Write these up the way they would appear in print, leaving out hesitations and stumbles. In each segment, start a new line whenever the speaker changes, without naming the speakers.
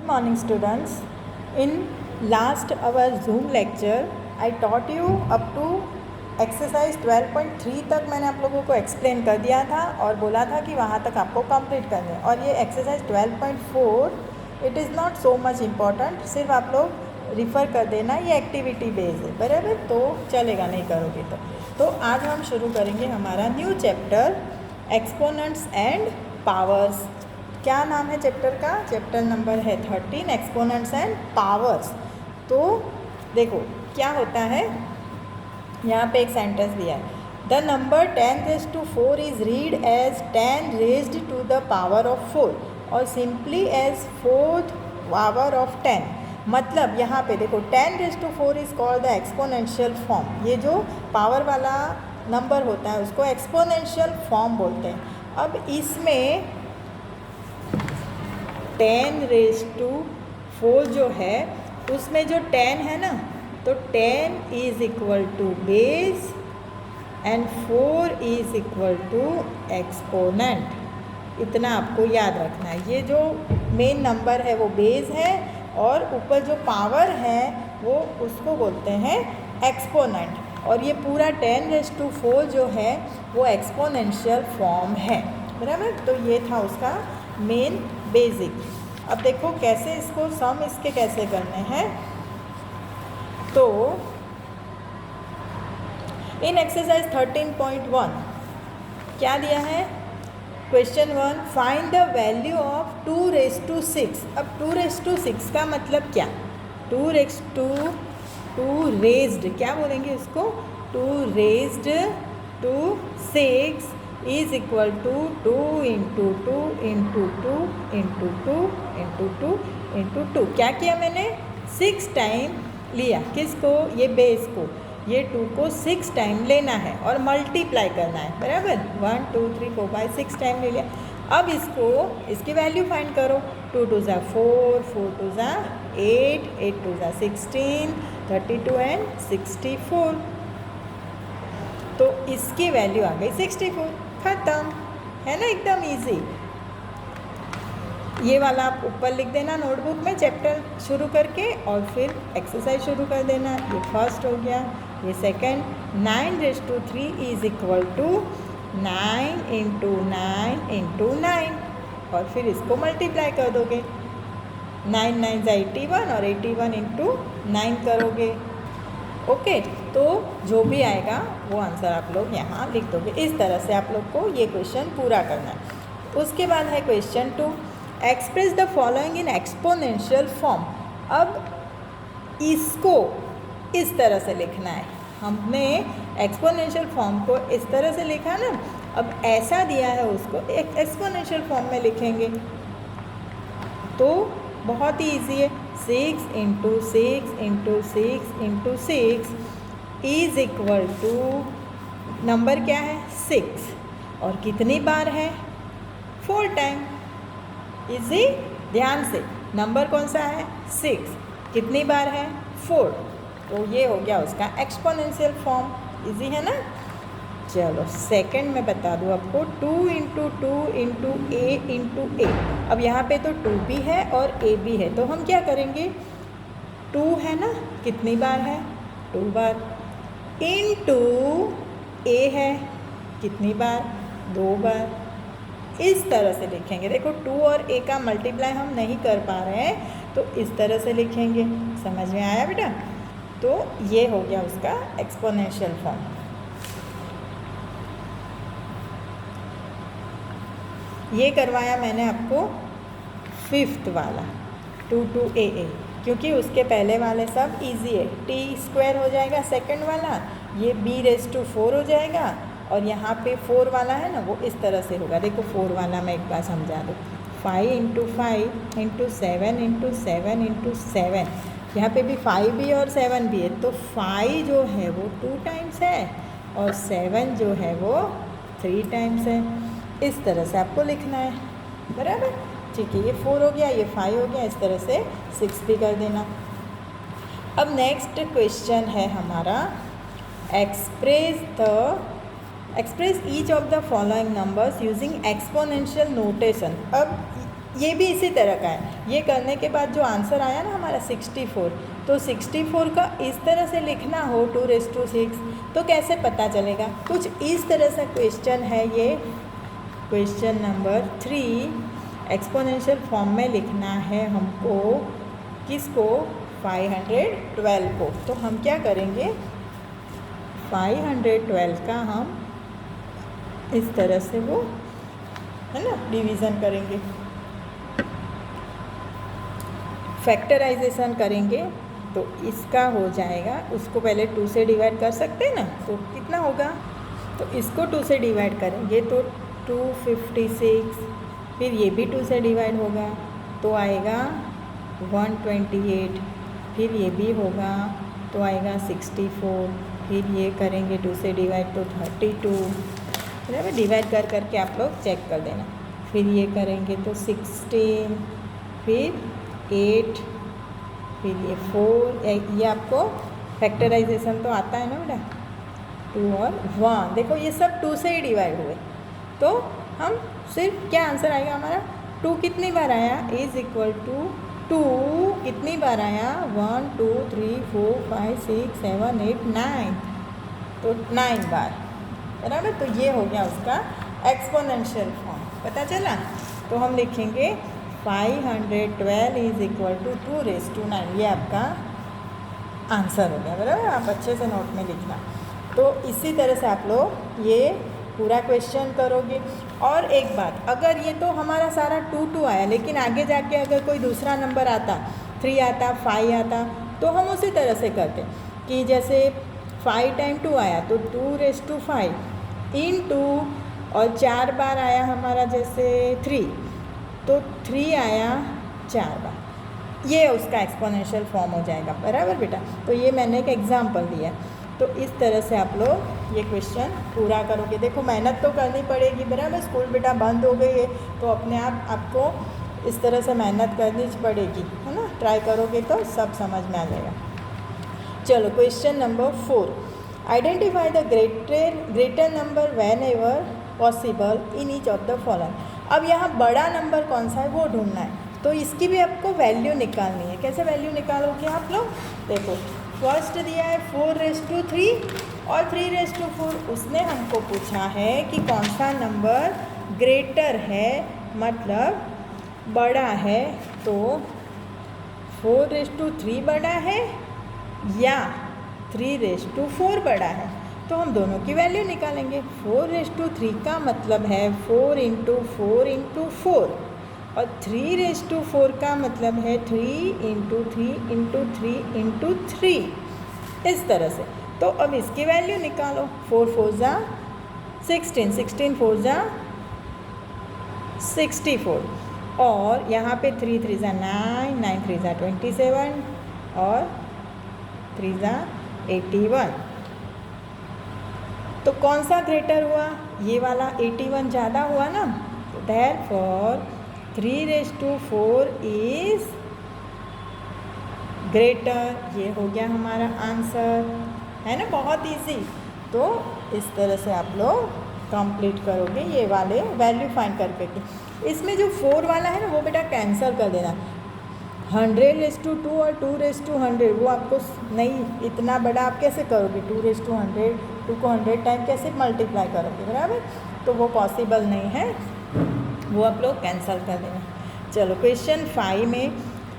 morning students. In last our Zoom lecture I taught you up to exercise 12.3 तक मैंने आप लोगों को एक्सप्लेन कर दिया था और बोला था कि वहाँ तक आपको कंप्लीट करना है। और ये exercise 12.4 it is not so much important, सिर्फ आप लोग रिफ़र कर देना, ये एक्टिविटी बेस्ड है, बराबर, तो चलेगा नहीं करोगे तो आज हम शुरू करेंगे हमारा new chapter exponents and powers. क्या नाम है चैप्टर का? चैप्टर नंबर है 13 एक्सपोनेंट्स एंड पावर्स। तो देखो क्या होता है, यहाँ पे एक सेंटेंस दिया है, the number 10⁻⁴ is read as 10 raised to the power of 4 और simply as 4th power of 10। मतलब यहाँ पे देखो 10⁻⁴ is called the exponential form. ये जो पावर वाला नंबर होता है उसको एक्सपोनेंशियल फॉर्म बोलते हैं। अब इसमें 10⁻⁴ जो है उसमें जो 10 है ना, तो 10 is equal to base and 4 is equal to exponent. इतना आपको याद रखना है। ये जो मेन नंबर है वो बेस है और ऊपर जो पावर है वो उसको बोलते हैं एक्सपोनेंट। और ये पूरा 10⁻⁴ जो है वो एक्सपोनेंशियल फॉर्म है, बराबर। तो ये था उसका मेन बेसिक। अब देखो कैसे इसको सम इसके कैसे करने हैं। तो इन एक्सरसाइज 13.1 क्या दिया है? Question 1, find the value of 2⁻⁶। अब 2⁻⁶ का मतलब क्या? 2 रेज्ड क्या बोलेंगे उसको? 2⁻⁶ इज इक्वल टू 2 × 2 × 2 × 2 × 2 × 2। क्या किया मैंने? 6 टाइम लिया। किसको? ये बेस को। ये 2 को 6 टाइम लेना है और मल्टीप्लाई करना है, बराबर। 1 2 3 4 5 6 टाइम ले लिया। अब इसकी वैल्यू फाइंड करो। 2 2 ज़ा 4, 4 2 ज़ा 8, 8 2 ज़ा 16, 32 एंड 64। तो इसकी वैल्यू आ गई 64। ख़त्म, है ना, एकदम इजी। ये वाला आप ऊपर लिख देना नोटबुक में चैप्टर शुरू करके और फिर एक्सरसाइज शुरू कर देना। ये फर्स्ट हो गया। ये सेकंड, 9⁻³ इज इक्वल टू 9 × 9 × 9 और फिर इसको मल्टीप्लाई कर दोगे। 9 9 ज़ा 81 और 81 × 9 करोगे। ओके, तो जो भी आएगा वो आंसर आप लोग यहाँ लिख दोगे। इस तरह से आप लोग को ये क्वेश्चन पूरा करना है। उसके बाद है question 2, express the following in exponential form. अब इसको इस तरह से लिखना है। हमने एक्सपोनेंशियल फॉर्म को इस तरह से लिखा ना, अब ऐसा दिया है उसको एक एक्सपोनेंशियल फॉर्म में लिखेंगे तो बहुत ही ईजी है। 6 × 6 × 6 × 6 इज इक्वल टू, नंबर क्या है? 6 और कितनी बार है? 4 टाइम। इजी, ध्यान से, नंबर कौन सा है? 6, कितनी बार है? 4। तो ये हो गया उसका एक्सपोनेंशियल फॉर्म। इजी है ना। चलो सेकंड में बता दूँ आपको, 2 × 2 × a × a। अब यहाँ पे तो 2 भी है और a भी है, तो हम क्या करेंगे? 2 है ना, कितनी बार है? 2 बार। इनटू a है, कितनी बार? 2 बार। इस तरह से लिखेंगे। देखो 2 और a का मल्टीप्लाई हम नहीं कर पा रहे हैं तो इस तरह से लिखेंगे। समझ में आया बेटा? तो ये हो गया उसका एक्सपोनेंशियल फॉर्म। ये करवाया मैंने आपको 5th वाला 2 a, क्योंकि उसके पहले वाले सब इजी है। t² हो जाएगा सेकंड वाला, ये b⁻⁴ हो जाएगा और यहाँ पे 4 वाला है ना, वो इस तरह से होगा। देखो 4 वाला मैं एक बार समझा दूँ। 5 × 5 × 7 × 7 × 7, यहाँ पे भी 5 भी और 7 भी है, तो 5 जो है वो 2 टाइम्स है और 7 जो है वो 3 टाइम्स है। इस तरह से आपको लिखना है, बराबर। ठीक है, ये 4 हो गया, ये 5 हो गया, इस तरह से 6 भी कर देना। अब नेक्स्ट क्वेश्चन है हमारा, express each of the following numbers using exponential notation. अब ये भी इसी तरह का है। ये करने के बाद जो आंसर आया ना हमारा 64, तो 64 का इस तरह से लिखना हो 2�6, तो कैसे पता चलेगा? कुछ इस तरह से क्वेश्चन है ये, क्वेश्चन नंबर 3 एक्सपोनेंशियल फॉर्म में लिखना है हमको। किसको? 512 को। तो हम क्या करेंगे, 512 का हम इस तरह से वो है ना डिवीज़न करेंगे, फैक्टराइजेशन करेंगे। तो इसका हो जाएगा, उसको पहले 2 से डिवाइड कर सकते हैं ना, तो कितना होगा? तो इसको 2 से डिवाइड करेंगे तो 256, फिर ये भी 2 से डिवाइड होगा तो आएगा 128, फिर ये भी होगा तो आएगा 64, फिर ये करेंगे 2 से डिवाइड तो 32, बराबर। डिवाइड कर करके आप लोग चेक कर देना। फिर ये करेंगे तो 16, फिर 8, फिर ये 4, ये आपको फैक्टराइजेशन तो आता है ना बेटा, 2 और 1। देखो ये सब 2 से ही डिवाइड हुए, तो हम सिर्फ क्या आंसर आएगा हमारा? 2 कितनी बार आया? इज इक्वल टू 2 कितनी बार आया? 1 2 3 4 5 6 7 8 9, तो 9 बार, बराबर। तो ये हो गया उसका एक्सपोनेंशियल फॉर्म, पता चला? तो हम लिखेंगे 512 इज इक्वल टू 2�9, ये आपका आंसर हो गया, बराबर। आप अच्छे से नोट में लिखना। तो इसी तरह से आप लोग ये पूरा क्वेश्चन करोगे। और एक बात, अगर ये तो हमारा सारा 2 आया, लेकिन आगे जाके अगर कोई दूसरा नंबर आता, 3 आता, 5 आता, तो हम उसी तरह से करते कि जैसे 5 टाइम 2 आया तो 2⁵ इन 2, और 4 बार आया हमारा जैसे 3, तो 3 आया 4 बार, ये उसका एक्सपोनेंशियल फॉर्म हो जाएगा, बराबर बेटा। तो ये मैंने एक एग्जांपल दिया। तो इस तरह से आप लोग ये क्वेश्चन पूरा करोगे। देखो मेहनत तो करनी पड़ेगी, बराबर। स्कूल बेटा बंद हो गई है तो अपने आप आपको इस तरह से मेहनत करनी पड़ेगी, है ना। ट्राई करोगे तो सब समझ में आ जाएगा। चलो question number 4, identify the greater number when ever possible in each of the following. अब यहाँ बड़ा नंबर कौन सा है वो ढूंढना है, तो इसकी भी आपको वैल्यू निकालनी है। कैसे वैल्यू निकालोगे आप लोग? देखो फर्स्ट दिया है 4�3 और 3⁴। उसने हमको पूछा है कि कौन सा नंबर ग्रेटर है, मतलब बड़ा है। तो 4�3 बड़ा है या 3⁴ बड़ा है, तो हम दोनों की वैल्यू निकालेंगे। 4�3 का मतलब है 4 × 4 × 4, और 3⁴ का मतलब है 3 × 3 × 3 × 3, इस तरह से। तो अब इसकी वैल्यू निकालो। 4 4 जा 16, 16 4 जा 64, और यहाँ पे 3 3 जा 9, 9 3 जा 27, और 3 जा 81। तो कौन सा ग्रेटर हुआ? ये वाला 81 ज़्यादा हुआ ना, तो देयरफॉर 3⁴ इज ग्रेटर। ये हो गया हमारा आंसर, है ना, बहुत इजी। तो इस तरह से आप लोग कंप्लीट करोगे ये वाले वैल्यू फाइंड करके। इसमें जो 4 वाला है ना वो बेटा कैंसिल कर देना। 100⁻² और 2⁻100 वो आपको नहीं, इतना बड़ा आप कैसे करोगे? 2⁻100, 2 को 100 टाइम कैसे मल्टीप्लाई करोगे, बराबर। तो वो पॉसिबल नहीं है, वो आप लोग कैंसिल कर देना। चलो क्वेश्चन 5 में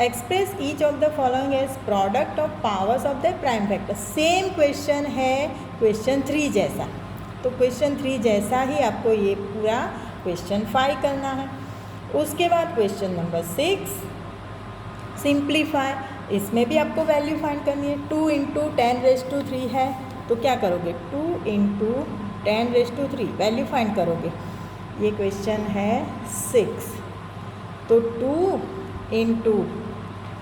express each of the following as product of powers of the prime factor. Same question है क्वेश्चन 3 जैसा, तो क्वेश्चन 3 जैसा ही आपको ये पूरा क्वेश्चन 5 करना है। उसके बाद क्वेश्चन नंबर 6 सिंप्लीफाई। इसमें भी आपको वैल्यू फाइंड करनी है। 2 × 10⁻³ है, तो क्या करोगे? 2 × 10⁻³ वैल्यू फाइंड करोगे। ये क्वेश्चन है 6, तो 2 ×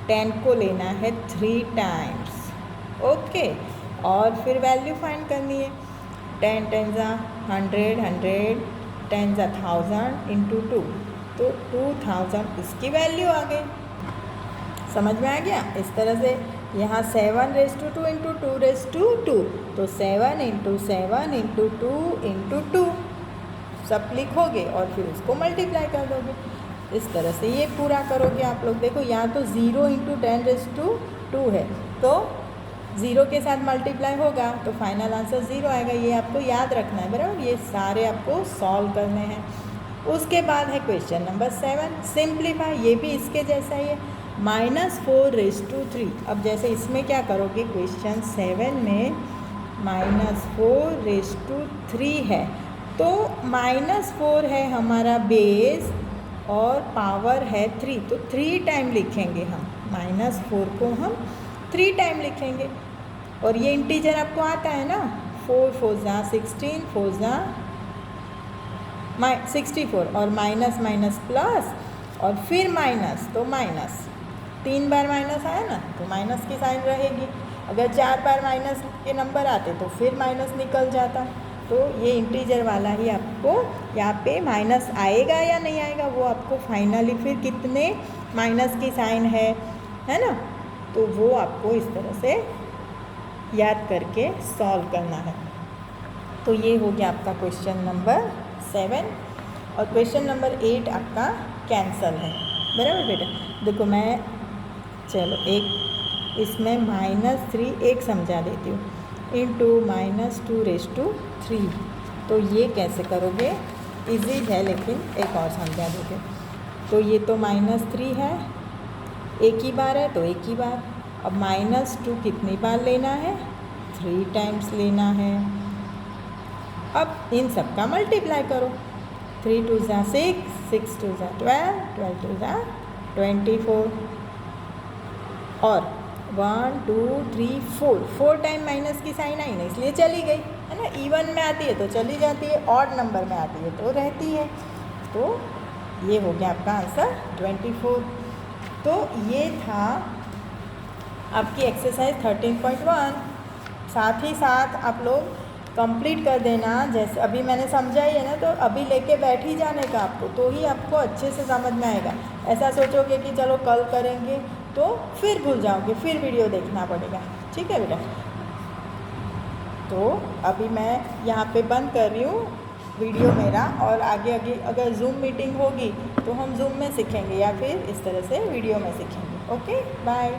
10 को लेना है 3 टाइम्स, ओके। और फिर वैल्यू फाइंड करनी है। 10 10 जा 100, 100 10 जा 1000 × 2, तो 2000 इसकी वैल्यू आ गई। समझ में आ गया? इस तरह से यहाँ 7⁻² × 2⁻², तो 7 × 7 × 2 × 2 सब लिखोगे और फिर उसको मल्टीप्लाई कर दोगे। इस तरह से ये पूरा करोगे आप लोग। देखो यहाँ तो 0 × 10⁻², है तो 0 के साथ मल्टीप्लाई होगा तो फाइनल आंसर 0 आएगा। ये आपको याद रखना है, बराबर। ये सारे आपको सॉल्व करने हैं। उसके बाद है क्वेश्चन नंबर 7, सिंप्लीफाई। ये भी इसके जैसा ही है, -4⁻3। अब जैसे इसमें क्या करोगे, क्वेश्चन 7 में -4⁻3 है तो -4 है हमारा बेस और पावर है 3, तो 3 टाइम लिखेंगे हम। -4 को हम 3 टाइम लिखेंगे। और ये इंटीजर आपको आता है ना, 4 4 16, 4 64 और माइनस माइनस प्लस और फिर माइनस, तो माइनस 3 बार माइनस आया ना तो माइनस की साइन रहेगी। अगर 4 बार माइनस के नंबर आते तो फिर माइनस निकल जाता। तो ये इंटीजर वाला ही आपको यहाँ पे माइनस आएगा या नहीं आएगा वो आपको फाइनली फिर कितने माइनस की साइन है ना, तो वो आपको इस तरह से याद करके सॉल्व करना है। तो ये हो गया आपका क्वेश्चन नंबर 7। और क्वेश्चन नंबर 8 आपका कैंसल है, बराबर बेटा। देखो मैं चलो एक इसमें -3 एक समझा देती हूँ, इंटू -2⁻3। तो ये कैसे करोगे, इजी है लेकिन एक और समझा दोगे। तो ये तो -3 है, एक ही बार है तो एक ही बार। अब -2 कितनी बार लेना है, 3 टाइम्स लेना है। अब इन सब का मल्टीप्लाई करो, 3 2 6, 6 2 12, 12 2 24 और 1 2 3 4 टाइम माइनस की साइन आई ना, इसलिए चली गई है ना। इवन में आती है तो चली जाती है, ऑड नंबर में आती है तो रहती है। तो ये हो गया आपका आंसर 24। तो ये था आपकी एक्सरसाइज 13.1। साथ ही साथ आप लोग कंप्लीट कर देना, जैसे अभी मैंने समझा ही है ना, तो अभी लेके बैठ ही जाने का आपको, तो ही आपको अच्छे से समझ में आएगा। ऐसा सोचोगे कि चलो कल करेंगे तो फिर भूल जाओगे, फिर वीडियो देखना पड़ेगा। ठीक है बेटा, तो अभी मैं यहाँ पे बंद कर रही हूँ वीडियो मेरा, और आगे आगे अगर जूम मीटिंग होगी तो हम जूम में सीखेंगे या फिर इस तरह से वीडियो में सीखेंगे। Okay bye.